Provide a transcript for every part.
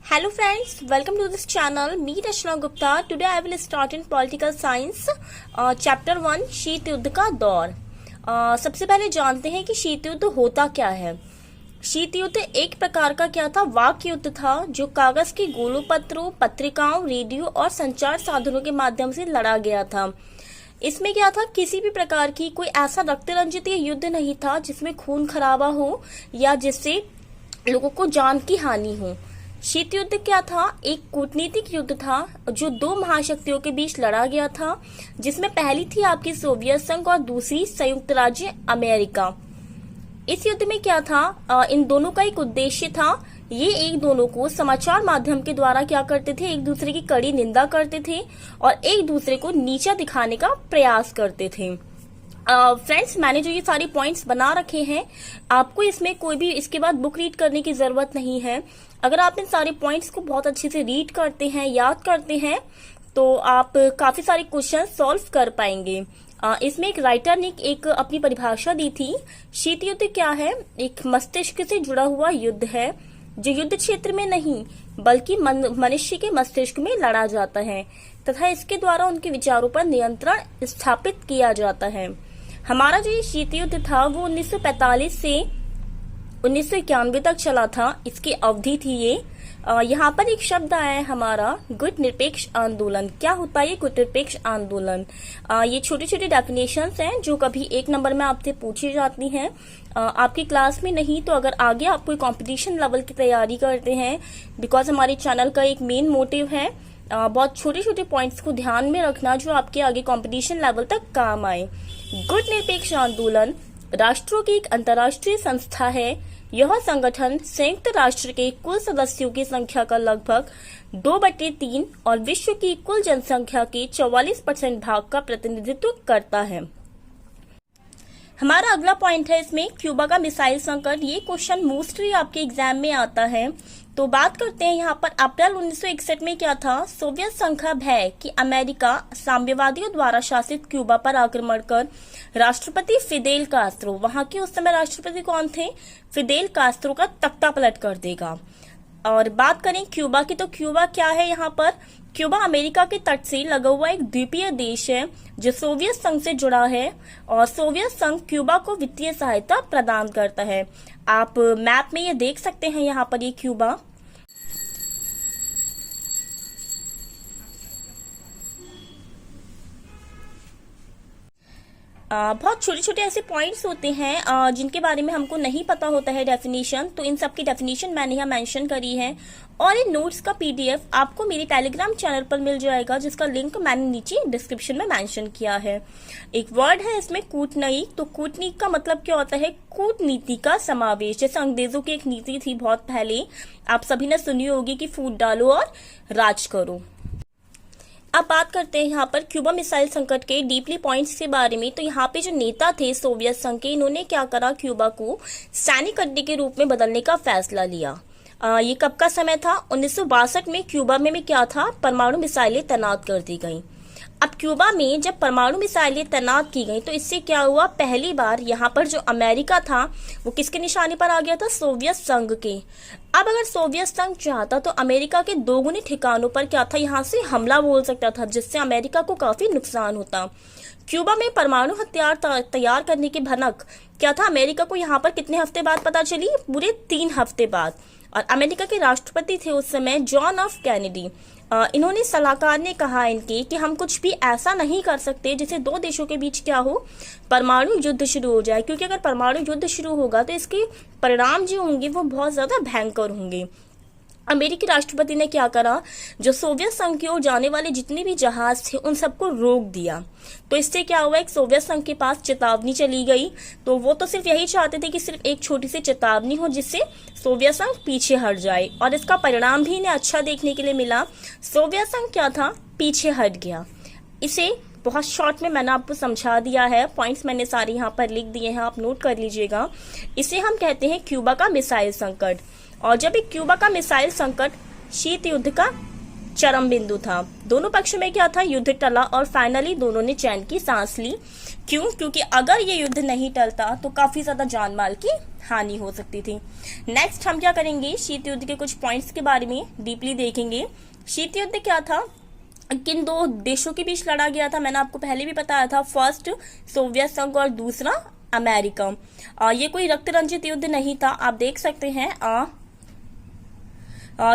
Hello friends, welcome to this channel. Me Rachna Gupta. Today I will start in political science chapter 1 शीत युद्ध का दौर। सबसे पहले जानते हैं कि शीत युद्ध होता क्या है। शीत युद्ध एक प्रकार का क्या था, वाक युद्ध था जो कागज के गोलों पत्रों, पत्रिकाओं, रेडियो और संचार साधनों के माध्यम से लड़ा गया था। इसमें क्या था, किसी भी प्रकार की कोई ऐसा रक्त रंजित युद्ध नहीं था जिसमें खून खराबा हो या जिससे लोगों को जान की हानि हो। शीत युद्ध क्या था, एक कूटनीतिक युद्ध था जो दो महाशक्तियों के बीच लड़ा गया था, जिसमें पहली थी आपकी सोवियत संघ और दूसरी संयुक्त राज्य अमेरिका। इस युद्ध में क्या था, इन दोनों का एक उद्देश्य था, ये एक दोनों को समाचार माध्यम के द्वारा क्या करते थे, एक दूसरे की कड़ी निंदा करते थे और एक दूसरे को नीचा दिखाने का प्रयास करते थे। फ्रेंड्स, मैंने जो ये सारे पॉइंट्स बना रखे हैं, आपको इसमें कोई भी इसके बाद बुक रीड करने की जरूरत नहीं है। अगर आप इन सारे पॉइंट्स को बहुत अच्छे से रीड करते हैं, याद करते हैं, तो आप काफी सारे क्वेश्चन सॉल्व कर पाएंगे। इसमें एक राइटर ने एक अपनी परिभाषा दी थी। शीत युद्ध क्या है, एक मस्तिष्क से जुड़ा हुआ युद्ध है जो युद्ध क्षेत्र में नहीं बल्कि मनुष्य के मस्तिष्क में लड़ा जाता है तथा इसके द्वारा उनके विचारों पर नियंत्रण स्थापित किया जाता है। हमारा जो ये शीत युद्ध था वो 1945 से 1991 तक चला था, इसकी अवधि थी ये। यहाँ पर एक शब्द आया है हमारा, गुट निरपेक्ष आंदोलन। क्या होता है ये गुट निरपेक्ष आंदोलन? ये छोटी छोटी डेफिनेशंस हैं जो कभी एक नंबर में आपसे पूछी जाती हैं। आपकी क्लास में नहीं तो अगर आगे आप कोई कंपटीशन लेवल की तैयारी करते हैं, बिकॉज हमारे चैनल का एक मेन मोटिव है बहुत छोटे छोटे पॉइंट्स को ध्यान में रखना जो आपके आगे कंपटीशन लेवल तक काम आए। गुट निरपेक्ष आंदोलन राष्ट्रों की एक अंतर्राष्ट्रीय संस्था है। यह संगठन संयुक्त राष्ट्र के कुल सदस्यों की संख्या का लगभग 2/3 और विश्व की कुल जनसंख्या के 44% भाग का प्रतिनिधित्व करता है। हमारा अगला पॉइंट है इसमें क्यूबा का मिसाइल संकट। ये क्वेश्चन मोस्टली आपके एग्जाम में आता है। तो बात करते हैं यहाँ पर अप्रैल 1961 में क्या था, सोवियत संघ का भय कि अमेरिका साम्यवादियों द्वारा शासित क्यूबा पर आक्रमण कर राष्ट्रपति फिदेल कास्त्रो, वहां के उस समय राष्ट्रपति कौन थे, फिदेल कास्त्रो का तख्ता पलट कर देगा। और बात करें क्यूबा की, तो क्यूबा क्या है, यहाँ पर क्यूबा अमेरिका के तट से लगा हुआ एक द्वीपीय देश है जो सोवियत संघ से जुड़ा है और सोवियत संघ क्यूबा को वित्तीय सहायता प्रदान करता है। आप मैप में ये देख सकते हैं, यहाँ पर ये क्यूबा। बहुत छोटे छोटे ऐसे पॉइंट्स होते हैं जिनके बारे में हमको नहीं पता होता है डेफिनेशन, तो इन सब की डेफिनेशन मैंने यहाँ मेंशन करी है। और इन नोट्स का पीडीएफ आपको मेरे टेलीग्राम चैनल पर मिल जाएगा जिसका लिंक मैंने नीचे डिस्क्रिप्शन में मेंशन किया है। एक वर्ड है इसमें कूटनीति। तो कूटनीति का मतलब क्या होता है, कूटनीति का समावेश। जैसे अंग्रेजों की एक नीति थी बहुत पहले, आप सभी ने सुनी होगी कि फूट डालो और राज करो। अब बात करते हैं यहाँ पर क्यूबा मिसाइल संकट के डीपली पॉइंट्स के बारे में। तो यहाँ पे जो नेता थे सोवियत संघ के, इन्होंने क्या करा, क्यूबा को सैनिक अड्डे के रूप में बदलने का फैसला लिया। ये कब का समय था, 1962 में क्यूबा में क्या था, परमाणु मिसाइलें तैनात कर दी गई। अब क्यूबा में जब परमाणु मिसाइलें तैनात की गई तो इससे क्या हुआ, पहली बार यहाँ पर जो अमेरिका था वो किसके निशाने पर आ गया था, सोवियत संघ के। अब अगर सोवियत संघ चाहता तो अमेरिका के दोगुने ठिकानों पर क्या था, यहाँ से हमला बोल सकता था, जिससे अमेरिका को काफी नुकसान होता। क्यूबा में परमाणु हथियार तैयार करने की भनक क्या था, अमेरिका को यहाँ पर कितने हफ्ते बाद पता चली, पूरे 3 हफ्ते बाद। और अमेरिका के राष्ट्रपति थे उस समय जॉन एफ कैनेडी। इन्होंने सलाहकार ने कहा इनके कि हम कुछ भी ऐसा नहीं कर सकते जिससे दो देशों के बीच क्या हो, परमाणु युद्ध शुरू हो जाए, क्योंकि अगर परमाणु युद्ध शुरू होगा तो इसके परिणाम जो होंगे वो बहुत ज्यादा भयंकर होंगे। अमेरिकी राष्ट्रपति ने क्या करा, जो सोवियत संघ की ओर जाने वाले जितने भी जहाज थे उन सबको रोक दिया। तो इससे क्या हुआ, एक सोवियत संघ के पास चेतावनी चली गई। तो वो तो सिर्फ यही चाहते थे कि सिर्फ एक छोटी सी चेतावनी हो जिससे सोवियत संघ पीछे हट जाए, और इसका परिणाम भी इन्हें अच्छा देखने के लिए मिला। सोवियत संघ क्या था, पीछे हट गया। इसे बहुत शॉर्ट में मैंने आपको समझा दिया है, पॉइंट्स मैंने सारे यहाँ पर लिख दिए हैं, आप नोट कर लीजिएगा। इसे हम कहते हैं क्यूबा का मिसाइल संकट। और जब एक क्यूबा का मिसाइल संकट शीत युद्ध का चरम बिंदु था। दोनों पक्षों में क्या था, युद्ध टला और फाइनली दोनों ने चैन की सांस ली। क्यों? क्योंकि अगर ये युद्ध नहीं टलता तो काफी ज्यादा जान माल की हानि हो सकती थी। नेक्स्ट हम क्या करेंगे, शीत युद्ध के कुछ पॉइंट्स के बारे में डीपली देखेंगे। शीत युद्ध क्या था, किन दो देशों के बीच लड़ा गया था, मैंने आपको पहले भी बताया था। फर्स्ट सोवियत संघ और दूसरा अमेरिका। ये कोई रक्त रंजित युद्ध नहीं था, आप देख सकते हैं।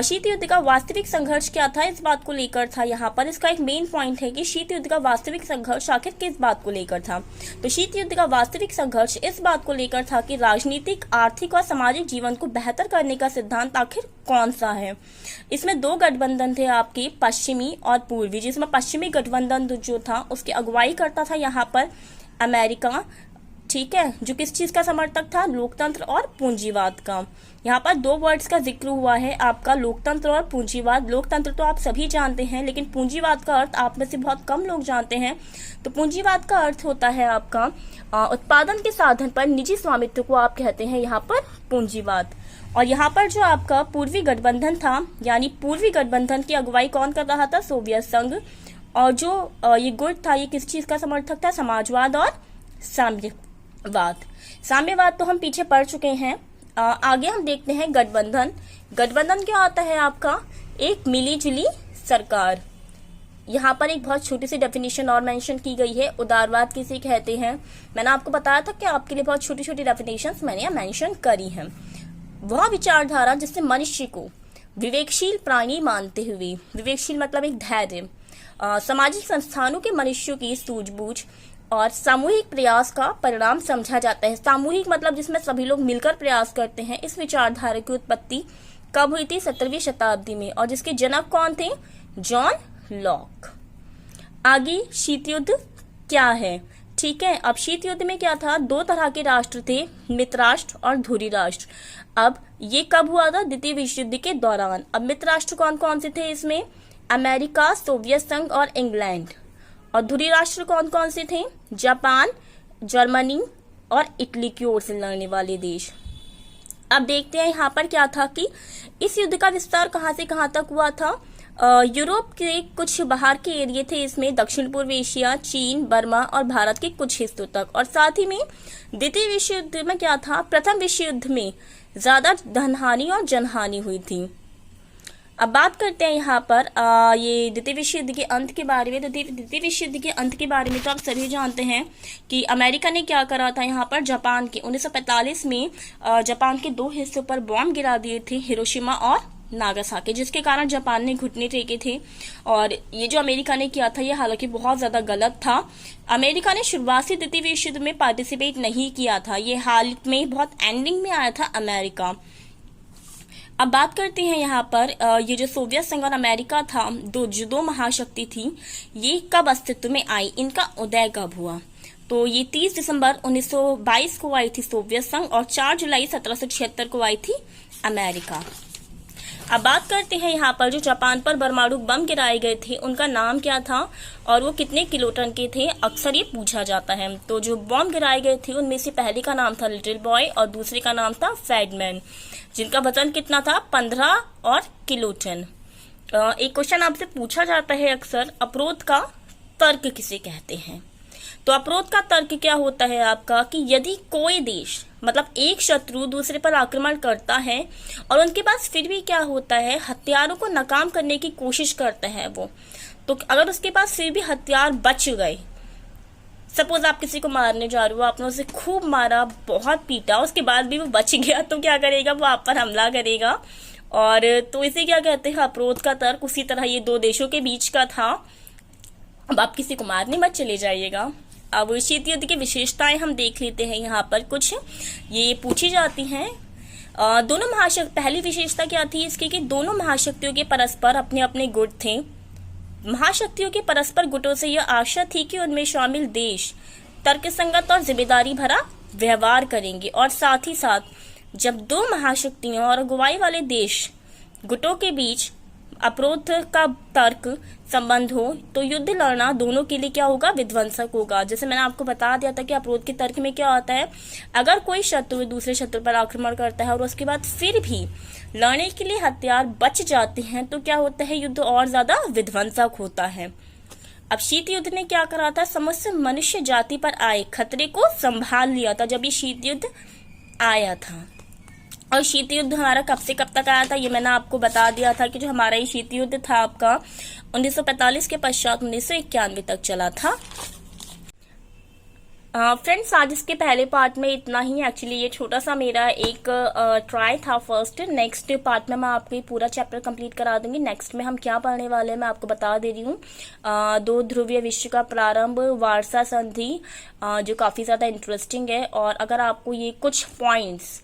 शीत युद्ध का वास्तविक संघर्ष क्या था, इस बात को लेकर था। यहाँ पर इसका एक मेन पॉइंट है कि शीत युद्ध का वास्तविक संघर्ष आखिर किस बात को लेकर था। तो शीत युद्ध का वास्तविक संघर्ष इस बात को लेकर था कि राजनीतिक, आर्थिक और सामाजिक जीवन को बेहतर करने का सिद्धांत आखिर कौन सा है। इसमें दो गठबंधन थे आपके, पश्चिमी और पूर्वी, जिसमें पश्चिमी गठबंधन जो था उसकी अगुवाई करता था यहाँ पर अमेरिका, ठीक है, जो किस चीज का समर्थक था, लोकतंत्र और पूंजीवाद का। यहाँ पर दो वर्ड्स का जिक्र हुआ है आपका, लोकतंत्र और पूंजीवाद। लोकतंत्र तो आप सभी जानते हैं, लेकिन पूंजीवाद का अर्थ आप में से बहुत कम लोग जानते हैं। तो पूंजीवाद का अर्थ होता है आपका उत्पादन के साधन पर निजी स्वामित्व को आप कहते हैं यहाँ पर पूंजीवाद। और यहाँ पर जो आपका पूर्वी गठबंधन था, यानी पूर्वी गठबंधन की अगुवाई कौन कर रहा था, सोवियत संघ। और जो ये गुट था, ये किस चीज का समर्थक था, समाजवाद और साम्यवाद। साम्यवाद तो हम पीछे पढ़ चुके हैं। आगे हम देखते हैं गठबंधन। गठबंधन क्या होता है आपका, एक मिलीजुली सरकार। यहाँ पर एक बहुत छोटी सी डेफिनेशन और मेंशन की गई है, उदारवाद किसे कहते हैं। मैंने आपको बताया था कि आपके लिए बहुत छोटी छोटी डेफिनेशंस मैंने यहाँ मेंशन करी हैं। वह विचारधारा जिससे मनुष्य को विवेकशील प्राणी मानते हुए, विवेकशील मतलब एक धैर्य, सामाजिक संस्थानों के मनुष्यों की सूझबूझ और सामूहिक प्रयास का परिणाम समझा जाता है। सामूहिक मतलब जिसमें सभी लोग मिलकर प्रयास करते हैं। इस विचारधारा की उत्पत्ति कब हुई थी, 17वीं शताब्दी में, और जिसके जनक कौन थे, जॉन लॉक। आगे शीत युद्ध क्या है, ठीक है। अब शीत युद्ध में क्या था, दो तरह के राष्ट्र थे, मित्र राष्ट्र और धुरी राष्ट्र। अब ये कब हुआ था, द्वितीय विश्व युद्ध के दौरान। अब मित्र राष्ट्र कौन कौन से थे इसमें, अमेरिका, सोवियत संघ और इंग्लैंड। और धुरी राष्ट्र कौन कौन से थे, जापान, जर्मनी और इटली की ओर से लड़ने वाले देश। अब देखते हैं यहाँ पर क्या था कि इस युद्ध का विस्तार कहाँ से कहाँ तक हुआ था। यूरोप के कुछ बाहर के एरिया थे इसमें, दक्षिण पूर्व एशिया, चीन, बर्मा और भारत के कुछ हिस्सों तक। और साथ ही में द्वितीय विश्व युद्ध में क्या था, प्रथम विश्व युद्ध में ज्यादा धनहानि और जनहानि हुई थी। अब बात करते हैं यहाँ पर ये द्वितीय विश्व युद्ध के अंत के बारे में। द्वितीय विश्व युद्ध के अंत के बारे में तो आप सभी जानते हैं कि अमेरिका ने क्या करा था, यहाँ पर जापान के 1945 में जापान के दो हिस्सों पर बॉम्ब गिरा दिए थे, हिरोशिमा और नागासाकी, जिसके कारण जापान ने घुटने टेके थे। और ये जो अमेरिका ने किया था, ये हालांकि बहुत ज्यादा गलत था। अमेरिका ने शुरुआती द्वितीय विश्व युद्ध में पार्टिसिपेट नहीं किया था, ये हाल में बहुत एंडिंग में आया था अमेरिका। अब बात करते हैं यहाँ पर ये जो सोवियत संघ और अमेरिका था, दो महाशक्ति थी, ये कब अस्तित्व में आई, इनका उदय कब हुआ। तो ये 30 दिसंबर 1922 को आई थी सोवियत संघ और 4 जुलाई 1776 को आई थी अमेरिका। अब बात करते हैं यहाँ पर जो जापान पर परमाणु बम गिराए गए थे, उनका नाम क्या था और वो कितने किलोटन के थे, अक्सर ये पूछा जाता है। तो जो बम गिराए गए थे उनमें से पहले का नाम था लिटिल बॉय और दूसरे का नाम था फैडमैन, जिनका वजन कितना था, 15 और किलोटन। एक क्वेश्चन आपसे पूछा जाता है अक्सर, अपरोध का तर्क किसे कहते हैं। तो अपरोध का तर्क क्या होता है आपका कि यदि कोई देश मतलब एक शत्रु दूसरे पर आक्रमण करता है और उनके पास फिर भी क्या होता है, हथियारों को नाकाम करने की कोशिश करता है वो, तो अगर उसके पास फिर भी हथियार बच गए, सपोज आप किसी को मारने जा रहे हो, आपने उसे खूब मारा, बहुत पीटा, उसके बाद भी वो बच गया, तो क्या करेगा, वो आप पर हमला करेगा। और तो इसे क्या कहते हैं, अपरोध का तर्क। उसी तरह ये दो देशों के बीच का था। अब आप किसी को मारने मत चले जाइएगा। अब शीत युद्ध की विशेषताएं हम देख लेते हैं, यहाँ पर कुछ ये पूछी जाती हैं। दोनों महाशक्ति, पहली विशेषता क्या थी इसकी कि दोनों महाशक्तियों के परस्पर अपने अपने गुट थे। महाशक्तियों के परस्पर गुटों से यह आशा थी कि उनमें शामिल देश तर्कसंगत और जिम्मेदारी भरा व्यवहार करेंगे, और साथ ही साथ जब दो महाशक्तियों और अगुवाई वाले देश गुटों के बीच अपरोध का तर्क संबंध हो तो युद्ध लड़ना दोनों के लिए क्या होगा, विध्वंसक होगा। जैसे मैंने आपको बता दिया था कि अपरोध के तर्क में क्या होता है, अगर कोई शत्रु दूसरे शत्रु पर आक्रमण करता है और उसके बाद फिर भी लड़ने के लिए हथियार बच जाते हैं तो क्या होता है, युद्ध और ज्यादा विध्वंसक होता है। अब शीत युद्ध ने क्या करा था, समस्त मनुष्य जाति पर आए खतरे को संभाल लिया था जब ये शीत युद्ध आया था। और शीत युद्ध हमारा कब से कब तक आया था, ये मैंने आपको बता दिया था कि जो हमारा ये शीत युद्ध था आपका 1945 के पश्चात 1991 तक चला था। फ्रेंड्स आज इसके पहले पार्ट में इतना ही। एक्चुअली ये छोटा सा मेरा एक ट्राई था फर्स्ट। नेक्स्ट पार्ट में मैं आपको ये पूरा चैप्टर कंप्लीट करा दूंगी। नेक्स्ट में हम क्या पढ़ने वाले हैं मैं आपको बता दे रही हूँ। दो ध्रुवीय विश्व का प्रारंभ, वार्सा संधि, जो काफी ज्यादा इंटरेस्टिंग है। और अगर आपको ये कुछ पॉइंट्स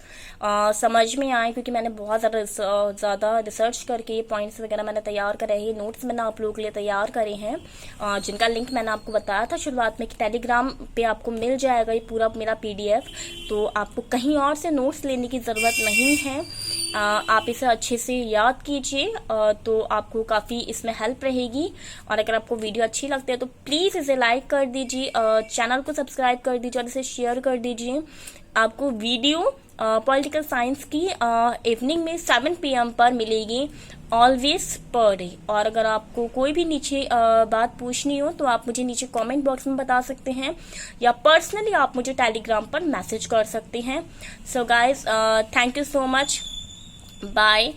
समझ में आए, क्योंकि मैंने बहुत ज़्यादा रिसर्च करके ये पॉइंट्स वगैरह मैंने तैयार करे हैं, नोट्स मैंने आप लोगों के लिए तैयार करे हैं, जिनका लिंक मैंने आपको बताया था शुरुआत में कि टेलीग्राम पे आपको मिल जाएगा ये पूरा मेरा PDF। तो आपको कहीं और से नोट्स लेने की ज़रूरत नहीं है। आप इसे अच्छे से याद कीजिए तो आपको काफ़ी इसमें हेल्प रहेगी। और अगर आपको वीडियो अच्छी लगती है तो प्लीज़ इसे लाइक कर दीजिए, चैनल को सब्सक्राइब कर दीजिए और इसे शेयर कर दीजिए। आपको वीडियो पॉलिटिकल साइंस की इवनिंग में 7 PM पर मिलेगी, ऑलवेज पर डे। और अगर आपको कोई भी नीचे बात पूछनी हो तो आप मुझे नीचे कमेंट बॉक्स में बता सकते हैं या पर्सनली आप मुझे टेलीग्राम पर मैसेज कर सकते हैं। So guys, thank you so much, bye.